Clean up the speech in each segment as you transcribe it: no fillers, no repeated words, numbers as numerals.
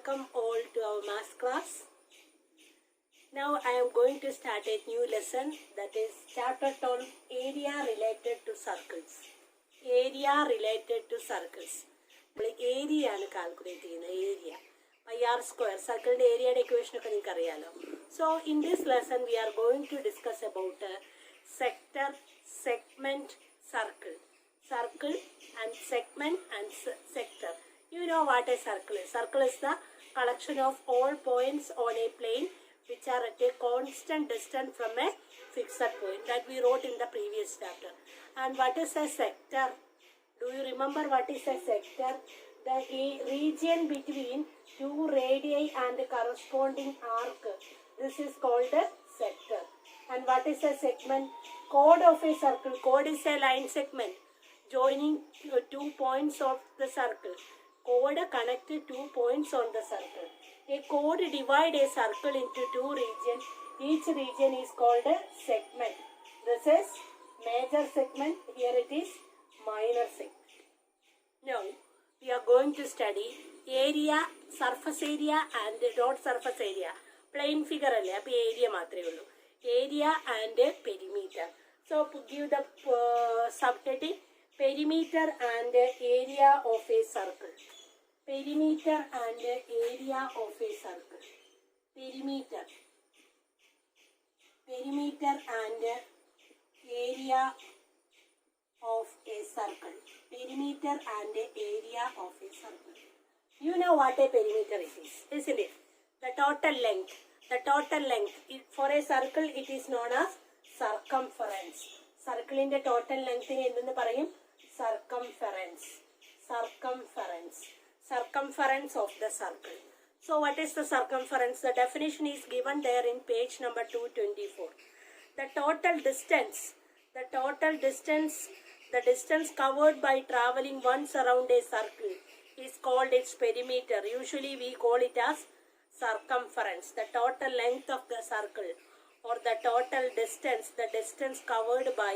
welcome all to our maths class. Now I am going to start a new lesson, that is chapter 12, area related to circles. Area related to circles. Area ആണ് calculate ചെയ്യുന്നത്. Area pi r square. സർക്കിളിന്റെ ഏരിയയുടെ equation ഒക്കെ നിങ്ങൾക്ക് അറിയാലോ. So in this lesson we are going to discuss about sector, segment, circle. Circle and segment and sector. You know what a circle is. Circle is the collection of all points on a plane which are at a constant distance from a fixed point that we wrote in the previous chapter. And what is a sector? Do you remember what is a sector? The region between two radii and the corresponding arc. This is called a sector. And what is a segment? Chord of a circle. Chord is a line segment joining 2 points of the circle. Chord connected 2 points on the circle. A chord divides a circle into 2 regions. Each region is called a segment. This is major segment. Here it is minor segment. Now we are going to study area, surface area and dot surface area. Plain figure alle appo area maatrame ullu. Area and perimeter. So give the subheading perimeter and area of a circle. Perimeter and area of a circle. Perimeter. Perimeter and area of a circle. Perimeter and area of a circle. You know what a perimeter it is, isn't it? The total length. The total length. For a circle it is known as circumference. Circle in the total length ennu parayum? Circumference. Circumference. Circumference of the circle. So what is the circumference? The definition is given there in page number 224. The total distance. The total distance. The distance covered by traveling once around a circle is called its perimeter. Usually we call it as circumference. The total length of the circle or the total distance, the distance covered by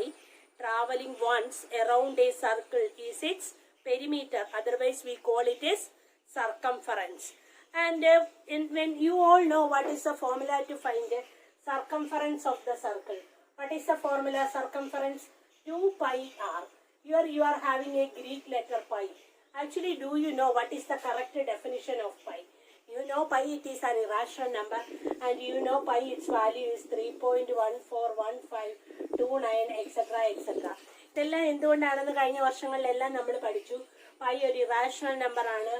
traveling once around a circle is its perimeter. Otherwise we call it as circumference. And when you all know what is the formula to find circumference of the circle. What is the formula? Circumference 2 pi r. Here you are having a Greek letter pi. Actually, do you know what is the correct definition of pi? You know pi, it is an irrational number, and you know pi, its value is 3.141529 etc. etc. ഇതെല്ലാം എന്തുകൊണ്ടാണെന്ന് കഴിഞ്ഞ വർഷങ്ങളിലെല്ലാം നമ്മൾ പഠിച്ചു. Pi ഒരു irrational നമ്പറാണ്.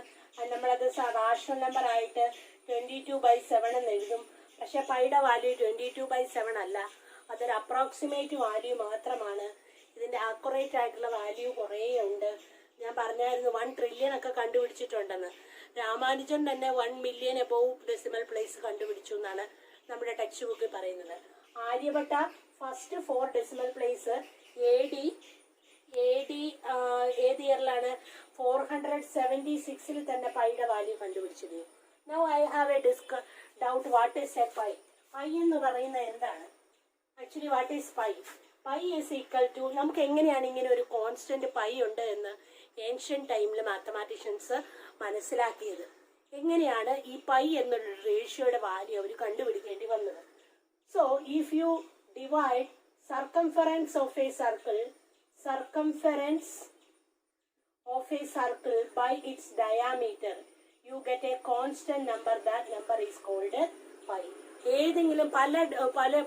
നമ്മളത് rational number ആയിട്ട് 22/7 എന്ന് എഴുതും. പക്ഷെ പൈയുടെ വാല്യൂ 22/7 അല്ല, അതൊരു അപ്രോക്സിമേറ്റ് വാല്യൂ മാത്രമാണ്. ഇതിൻ്റെ ആക്യുറേറ്റ് ആയിട്ടുള്ള വാല്യൂ കുറേ ഉണ്ട്. ഞാൻ പറഞ്ഞായിരുന്നു 1 ട്രില്യൺ ഒക്കെ കണ്ടുപിടിച്ചിട്ടുണ്ടെന്ന്. രാമാനുജൻ തന്നെ 1 മില്യൺ എബോവ് ഡെസിമൽ പ്ലേസ് കണ്ടുപിടിച്ചു എന്നാണ് നമ്മുടെ ടെക്സ്റ്റ് ബുക്കിൽ പറയുന്നത്. Aryabhata first 4 decimal place AD ഏത് ഇയറിലാണ്? 476 തന്നെ പൈയുടെ വാല്യൂ കണ്ടുപിടിച്ചത്. Now I have a doubt, what is a pi? Pi എന്ന് പറയുന്നത് എന്താണ്? Actually what is pi? Pi is equal to, നമുക്ക് എങ്ങനെയാണ് ഇങ്ങനെ ഒരു കോൺസ്റ്റന്റ് പൈ ഉണ്ട് എന്ന് ഏൻഷ്യൻ ടൈമിൽ മാത്തമാറ്റീഷ്യൻസ് മനസ്സിലാക്കിയത്? എങ്ങനെയാണ് ഈ പൈ എന്നുള്ള റേഷ്യോയുടെ വാല്യൂ അവർ കണ്ടുപിടിക്കേണ്ടി വന്നത്? So if you divide circumference of a circle by its diameter, you get a constant number. That number is called pi. ഏതെങ്കിലും പല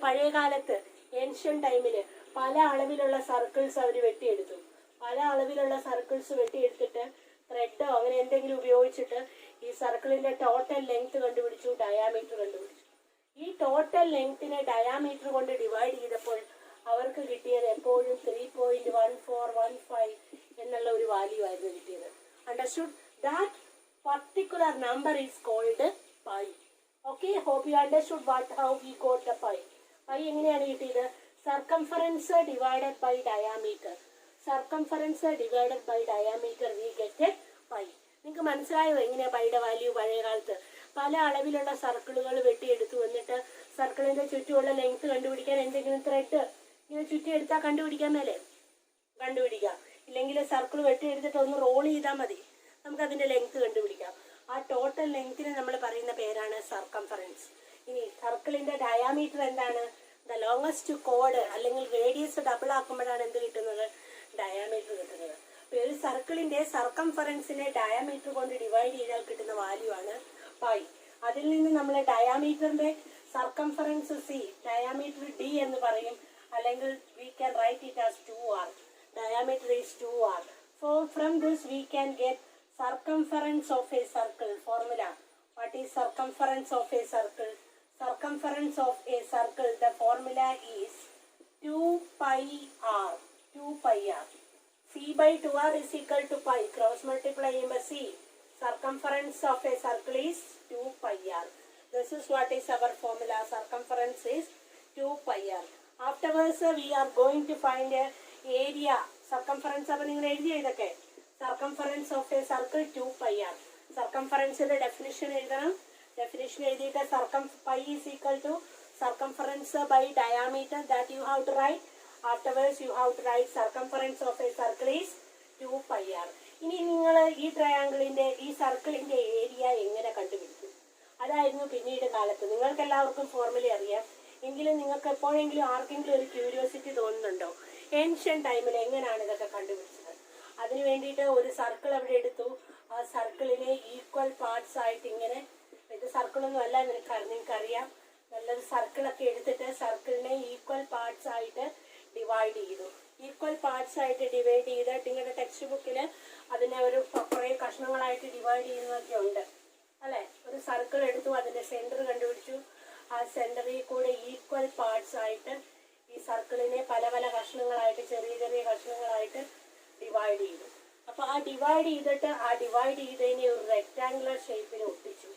പഴയ കാലത്ത് ഏൻഷ്യൻ ടൈമിൽ പല അളവിലുള്ള സർക്കിൾസ് അവർ വെട്ടിയെടുത്തു. പല അളവിലുള്ള സർക്കിൾസ് വെട്ടിയെടുത്തിട്ട് ത്രെഡോ അങ്ങനെ എന്തെങ്കിലും ഉപയോഗിച്ചിട്ട് ഈ സർക്കിളിന്റെ ടോട്ടൽ ലെങ്ത് കണ്ടുപിടിച്ചു, ഡയാമീറ്റർ കണ്ടുപിടിച്ചു. ഈ ടോട്ടൽ ലെങ്ത്തിനെ ഡയാമീറ്റർ കൊണ്ട് ഡിവൈഡ് ചെയ്തപ്പോൾ അവർക്ക് കിട്ടിയത് എപ്പോഴും 3.1415 എന്നുള്ള ഒരു വാല്യൂ ആയിരുന്നു കിട്ടിയത്. Understood? That particular number is called pi. Okay, hope you understood how we got the pi. Pi എങ്ങനെയാണ് കിട്ടിയത്? Circumference divided by diameter. Circumference divided by diameter we get pi. നിങ്ങൾക്ക് മനസ്സിലായോ എങ്ങനെയാ പൈയുടെ വാല്യൂ? പഴയ കാലത്ത് പല അളവിലുള്ള സർക്കിളുകൾ വെട്ടിയെടുത്തു, എന്നിട്ട് സർക്കിളിന്റെ ചുറ്റുമുള്ള ലെങ്ത് കണ്ടുപിടിക്കാൻ എന്തെങ്കിലും ത്രെഡ് ഇങ്ങനെ ചുറ്റിയെടുത്താൽ കണ്ടുപിടിക്കാൻ മേലെ ഇല്ലെങ്കിൽ സർക്കിൾ വെട്ടിയെടുത്തിട്ട് ഒന്ന് റോൾ ചെയ്താൽ മതി, നമുക്കതിന്റെ ലെങ്ത് കണ്ടുപിടിക്കാം. ആ ടോട്ടൽ ടോട്ടൽ ലെങ്തിന് നമ്മൾ പറയുന്ന പേരാണ് സർക്കംഫറൻസ്. ഇനി സർക്കിളിന്റെ ഡയാമീറ്റർ എന്താണ്? ദ ലോങ്ങസ്റ്റ് കോഡ് അല്ലെങ്കിൽ റേഡിയസ് ഡബിൾ ആക്കുമ്പോഴാണ് എന്ത് കിട്ടുന്നത്? ഡയാമീറ്റർ കിട്ടുന്നത്. അപ്പൊ ഒരു സർക്കിളിന്റെ സർക്കംഫറൻസിനെ ഡയാമീറ്റർ കൊണ്ട് ഡിവൈഡ് ചെയ്താൽ കിട്ടുന്ന വാല്യൂ ആണ് പൈ. അതിൽ നിന്ന് നമ്മൾ ഡയാമീറ്ററിന്റെ സർക്കംഫറൻസ് സി, ഡയാമീറ്റർ ഡി എന്ന് പറയും. അല്ലെങ്കിൽ we can write it as 2r. Diameter is 2r. So from this we can get circumference of a circle formula. What is circumference of a circle? Circumference of a circle, the formula is 2 pi r. 2 pi r. C by 2r is equal to pi. Cross multiplying by c. Circumference of a circle is 2 pi r. This is what is our formula. Circumference is 2 pi r. Afterwards we are going to find a area. Circumference അപ്പോൾ നിങ്ങൾ എഴുതി ഇതൊക്കെ. Circumference of a circle 2 pi r. Circumferenceന്റെ definition എഴുതണം. Definition എഴുതിയിട്ട് pi is equal to circumference by diameter, that you have to write. Afterwards you have to write circumference of a circle is 2 pi r. ഇനി നിങ്ങൾ ഈ ട്രയാങ്കിളിന്റെ ഈ സർക്കിളിന്റെ area എങ്ങനെ കണ്ടുപിടിക്കും? അതായിരുന്നു പിന്നീട് കാലത്ത്. നിങ്ങൾക്ക് എല്ലാവർക്കും ഫോർമുല അറിയാം. എങ്കിലും നിങ്ങൾക്ക് എപ്പോഴെങ്കിലും ആർക്കെങ്കിലും ഒരു ക്യൂരിയോസിറ്റി തോന്നുന്നുണ്ടോ ഏൻഷ്യൻ ടൈമിൽ എങ്ങനെയാണ് ഇതൊക്കെ കണ്ടുപിടിച്ചത്? അതിനു വേണ്ടിയിട്ട് ഒരു സർക്കിൾ അവിടെ എടുത്തു. ആ സർക്കിളിനെ ഈക്വൽ പാർട്സ് ആയിട്ട് ഇങ്ങനെ, ഇത് സർക്കിളൊന്നും അല്ല, നിങ്ങൾക്കറിയാം, നല്ലൊരു സർക്കിളൊക്കെ എടുത്തിട്ട് സർക്കിളിനെ ഈക്വൽ പാർട്സ് ആയിട്ട് ഡിവൈഡ് ചെയ്തു. ഈക്വൽ പാർട്സ് ആയിട്ട് ഡിവൈഡ് ചെയ്തിട്ട് നിങ്ങളുടെ ടെക്സ്റ്റ് ബുക്കിൽ അതിനെ ഒരു കുറേ കഷ്ണങ്ങളായിട്ട് ഡിവൈഡ് ചെയ്യുന്നതൊക്കെ ഉണ്ട് അല്ലേ? ഒരു സർക്കിൾ എടുത്തു, അതിന്റെ സെന്റർ കണ്ടുപിടിച്ചു. ആ സെന്ററിൽ കൂടെ ഈക്വൽ പാർട്സ് ആയിട്ട് ഈ സർക്കിളിനെ പല പല കഷ്ണങ്ങളായിട്ട്, ചെറിയ ചെറിയ കഷ്ണങ്ങളായിട്ട് ഡിവൈഡ് ചെയ്തു. അപ്പൊ ആ ഡിവൈഡ് ചെയ്തതിനെ ഒരു റെക്ടാങ്കുലർ ഷേപ്പിന് ഒട്ടിച്ചു.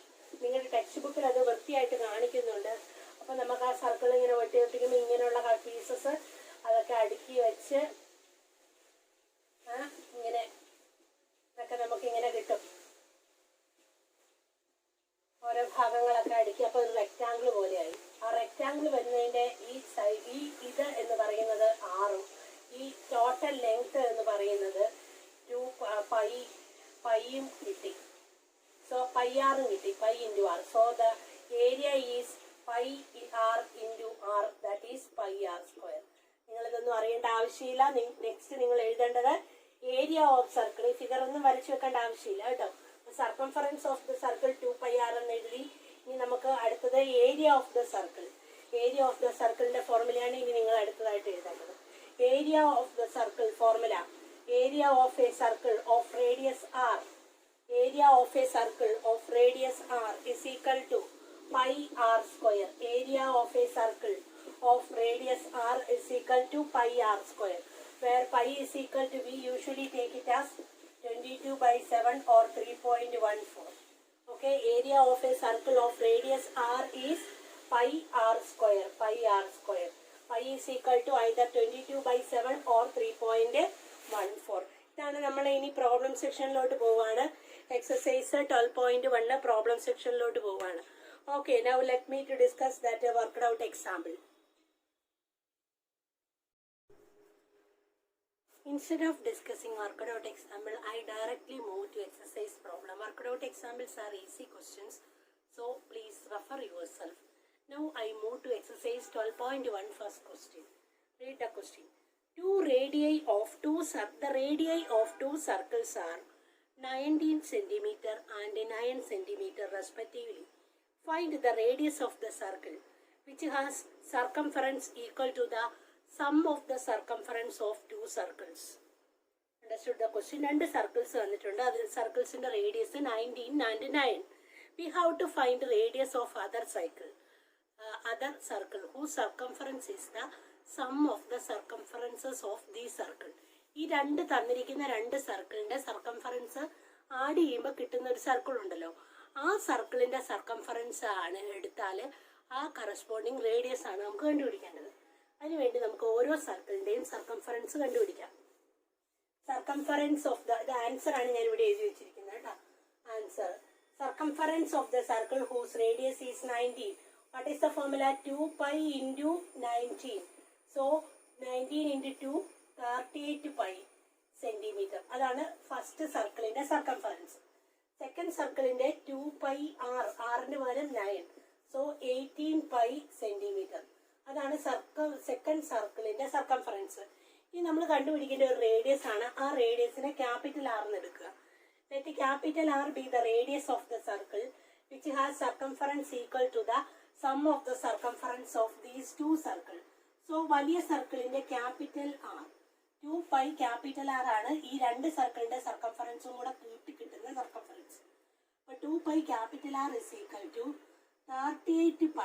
നിങ്ങളുടെ ടെക്സ്റ്റ് ബുക്കിൽ അത് വൃത്തിയായിട്ട് കാണിക്കുന്നുണ്ട്. അപ്പൊ നമുക്ക് ആ സർക്കിൾ ഇങ്ങനെ ഒട്ടിക്കുമ്പോൾ ഇങ്ങനെയുള്ള പീസസ് അതൊക്കെ അടുക്കി വെച്ച് ഇങ്ങനെ ഇതൊക്കെ നമുക്ക് ഇങ്ങനെ കിട്ടും. ഓരോ ഭാഗങ്ങളൊക്കെ അടുക്കി അപ്പോൾ ഒരു റെക്റ്റാങ്കിൾ പോലെയായി. ആ റെക്റ്റാങ്കിൾ വരുന്നതിന്റെ ഈ ഇത് എന്ന് പറയുന്നത് ആറും ഈ ടോട്ടൽ ലെങ്ത് എന്ന് പറയുന്നത് 2 പൈയും കിട്ടി. സോ പൈ ആറും കിട്ടി, pi into R. So the area is pi R into R, that is pi R square. നിങ്ങളിതൊന്നും അറിയേണ്ട ആവശ്യമില്ല. നെക്സ്റ്റ് നിങ്ങൾ എഴുതേണ്ടത് ഏരിയ ഓഫ് സർക്കിൾ. ഫിഗർ ഒന്നും വരച്ചു വെക്കേണ്ട ആവശ്യമില്ല കേട്ടോ. Circumference of the circle 2 pi r എന്ന് എഴുതി. ഇനി നമുക്ക് അടുത്തത് area of the circle. Area of the സർക്കിളിന്റെ ഫോർമുലയാണ് ഇനി നിങ്ങൾ അടുത്തതായിട്ട് എഴുതേണ്ടത്. Area of the circle formula: area of A circle of radius r. Area of A circle of radius r is equal to pi r square. Area of A circle of radius r is equal to pi r square, where pi is equal to, we usually take it as 22 by 7 or 3.14. Okay, area of a circle of radius r is pi r square. Pi r square. Pi is equal to either 22 by 7 or 3.14. ഇതാണ് നമ്മൾ ഇനി problem സെക്ഷനിലോട്ട് പോവാണ്. Exercise 12.1 problem സെക്ഷനിലോട്ട് പോവാണ്. Okay, now let me to discuss that worked out example. Instead of discussing worked out example, I directly move to exercise problem. Worked out examples are easy questions, so please refer yourself. Now I move to exercise 12.1 first question. Read the question. The radii of two circles are 19 cm and 9 cm respectively. Find the radius of the circle which has circumference equal to the sum of the circumference of two circles. Understood the question? രണ്ട് circles തന്നിട്ടുണ്ട്. അത് സർക്കിൾസിന്റെ radius 19 and 9. We have to find the radius of other circle whose circumference is the sum of the circumferences of the circle. ഈ തന്നിരിക്കുന്ന രണ്ട് സർക്കിളിന്റെ circumference add ചെയ്യുമ്പോൾ കിട്ടുന്ന ഒരു സർക്കിൾ ഉണ്ടല്ലോ, ആ സർക്കിളിന്റെ സർക്കംഫറൻസ് ആണ് എടുത്താൽ ആ കറസ്പോണ്ടിങ് റേഡിയസ് ആണ് നമുക്ക് കണ്ടുപിടിക്കേണ്ടത്. അതിനുവേണ്ടി നമുക്ക് ഓരോ സർക്കിളിന്റെയും സർക്കംഫറൻസ് കണ്ടുപിടിക്കാം. സർക്കംഫറൻസ് ഓഫ് ദ ആൻസർ ആണ് ഞാൻ ഇവിടെ എഴുതി വെച്ചിരിക്കുന്നത് കേട്ടോ. Answer: circumference of the circle whose radius is 19. What is the formula? 2 pi into 19. So 19 into 2 38 pi centimetre. അതാണ് ഫസ്റ്റ് സർക്കിളിന്റെ സർക്കംഫറൻസ്. സെക്കൻഡ് സർക്കിളിന്റെ 2πr, ആറിന്റെ പകരം 9, സോ 18π സെന്റിമീറ്റർ. അതാണ് സെക്കൻഡ് സർക്കിളിന്റെ സർക്കംഫറൻസ്. ഇനി നമ്മൾ കണ്ടുപിടിക്കേണ്ട ഒരു റേഡിയസ് ആണ്. ആ റേഡിയസിനെ ക്യാപിറ്റൽ ആർ എന്ന് എടുക്കുക. Let capital R be the radius of the circle which has circumference equal to the sum of the circumference of these two circles. So വലിയ സർക്കിളിന്റെ ക്യാപിറ്റൽ ആർ 2π ക്യാപിറ്റൽ ആർ ആണ് ഈ രണ്ട് സർക്കിളിന്റെ സർക്കംഫറൻസും കൂടെ കൂട്ടി കിട്ടുന്ന സർക്കംഫറൻസ്. അപ്പൊ 2π capital R is equal to 38π,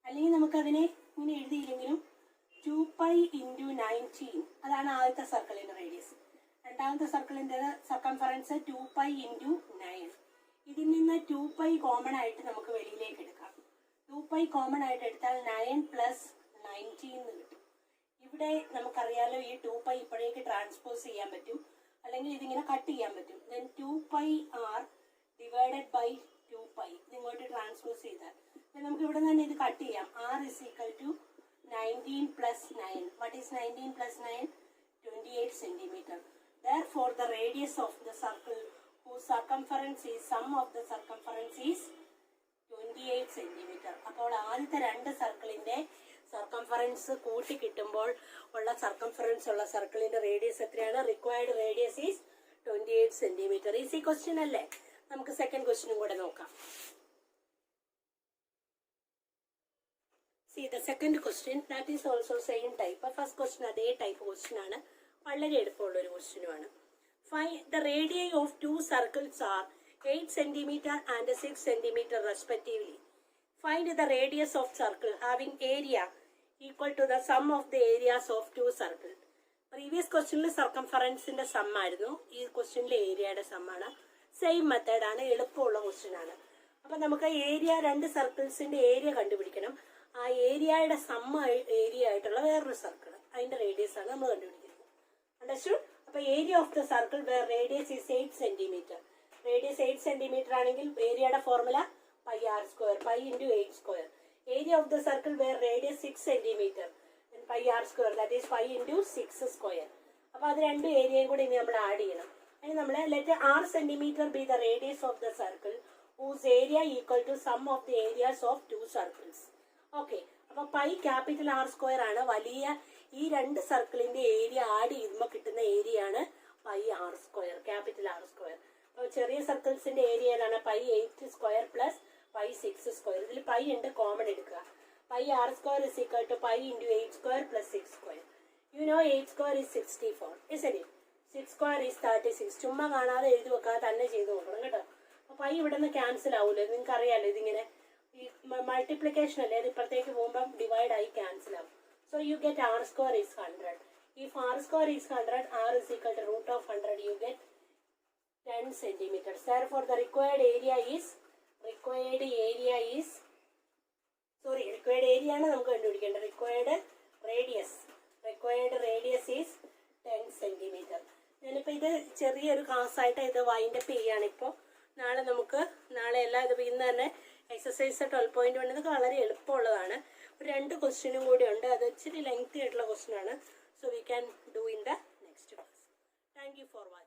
അല്ലെങ്കിൽ നമുക്കതിനെ ഇങ്ങനെ എഴുതിയില്ലെങ്കിലും 2π into 19, അതാണ് ആദ്യത്തെ സർക്കിളിന്റെ റേഡിയസ്. രണ്ടാമത്തെ സർക്കിളിന്റെ സർക്കംഫറൻസ് 2π into 9. ഇതിൽ നിന്ന് 2π കോമൺ ആയിട്ട് നമുക്ക് വെളിയിലേക്ക് എടുക്കാം. 2π കോമൺ ആയിട്ട് എടുത്താൽ 9 + 19 എന്ന് കിട്ടും. ഇവിടെ നമുക്കറിയാലോ ഈ 2π ഇപ്പോഴേക്ക് ട്രാൻസ്പോസ് ചെയ്യാൻ പറ്റും, അല്ലെങ്കിൽ ഇതിങ്ങനെ കട്ട് ചെയ്യാൻ പറ്റും. ദെൻ 2πr ഡിവൈഡഡ് ബൈ 2π ഇങ്ങോട്ട് ട്രാൻസ്പോസ് ചെയ്താൽ നമുക്ക് ഇവിടെ തന്നെ ഇത് കട്ട് ചെയ്യാം. r is equal to 19 + 9. What is 19 + 9? 28 centimeter. Therefore the radius of the circle whose circumference is sum of the circumference is 28 centimeter. അപ്പോൾ ആദ്യത്തെ രണ്ട് സർക്കിളിന്റെ സർക്കംഫറൻസ് കൂട്ടി കിട്ടുമ്പോൾ ഉള്ള സർക്കംഫറൻസ് ഉള്ള സർക്കിളിന്റെ റേഡിയസ് എത്രയാണ്? Required radius is 28 centimetre. Easy question അല്ലേ? നമുക്ക് സെക്കൻഡ് ക്വസ്റ്റ്യനും കൂടെ നോക്കാം. See the second question, that is also same type. First question അതേ ടൈപ്പ് ക്വസ്റ്റ്യൻ ആണ്, വളരെ എളുപ്പമുള്ള ഒരു ക്വസ്റ്റ്യനുമാണ്. Find the radii of two circles are 8 cm and 6 cm respectively. Find the radius of circle having area equal to the sum of the areas of two circles. Previous ക്വസ്റ്റ്യനിൽ സർക്കംഫറൻസിന്റെ some ആയിരുന്നു, ഈ ക്വസ്റ്റ്യനിൽ ഏരിയയുടെ some ആണ്. Same മെത്തേഡാണ്, എളുപ്പമുള്ള question ആണ്. അപ്പൊ നമുക്ക് ഏരിയ, രണ്ട് സർക്കിൾസിന്റെ ഏരിയ കണ്ടുപിടിക്കണം. ആ ഏരിയയുടെ സം ഏരിയ ആയിട്ടുള്ള വേറൊരു സർക്കിൾ, അതിന്റെ റേഡിയസ് ആണ് നമ്മൾ കണ്ടുപിടിക്കുന്നത്. അണ്ടർസ്റ്റുഡ്? അപ്പൊ area of the circle where radius is 8 centimetre. Radius 8 centimetre ആണെങ്കിൽ ഏരിയയുടെ formula πr², π into 8². Area of the circle where radius 6 centimetre, πr², that is 5 into 6². അപ്പൊ അത് രണ്ട് ഏരിയയും കൂടി ഇനി നമ്മൾ ആഡ് ചെയ്യണം. അതിന് നമ്മൾ let r centimetre B the radius of the circle whose area equal to sum of the areas of two circles. Okay, അപ്പൊ പൈ ക്യാപിറ്റൽ r² ആണ്. വലിയ ഈ രണ്ട് സർക്കിളിന്റെ ഏരിയ ആഡ് ചെയ്യുമ്പോൾ കിട്ടുന്ന ഏരിയ ആണ് πr², ക്യാപിറ്റൽ r². അപ്പൊ ചെറിയ സർക്കിൾസിന്റെ ഏരിയ ഏതാണ്? π8² + π6². ഇതിൽ പൈ ഉണ്ട്, കോമൺ എടുക്കുക. πr² is equal to π into 8² + 6². You know 8² is 64, isn't it? 6² is 36. ചുമ്മാ കാണാതെ എഴുതി വെക്കാതെ തന്നെ ചെയ്ത് നോക്കണം കേട്ടോ. അപ്പൊ പൈ ഇവിടെ നിന്ന് ക്യാൻസൽ ആവൂല്ലോ, നിങ്ങൾക്ക് അറിയാലോ. ഇതിങ്ങനെ ഈ മൾട്ടിപ്ലിക്കേഷൻ അല്ലേ, അത് ഇപ്പഴത്തേക്ക് പോകുമ്പോൾ ഡിവൈഡ് ആയി ക്യാൻസൽ ആവും. So you get r² is 100. If r² is 100, r is equal to √100, you get 10 centimeters. Therefore the required area ആണ് നമുക്ക് കണ്ടുപിടിക്കേണ്ടത്. required radius is 10 centimeter. ഞാനിപ്പോൾ ഇത് ചെറിയൊരു ക്ലാസ് ആയിട്ട് ഇത് വൈൻഡപ്പ് ചെയ്യാണ്. ഇപ്പോൾ നാളെ എല്ലാം ഇത് ഇന്ന് തന്നെ എക്സസൈസ് 12.1 ഇതൊക്കെ വളരെ എളുപ്പമുള്ളതാണ്. ഒരു 2 ക്വസ്റ്റ്യനും കൂടി ഉണ്ട്, അത് ഇച്ചിരി ലെങ്തി ആയിട്ടുള്ള ക്വസ്റ്റ്യൻ ആണ്. So we can do in the next class. Thank you for watching.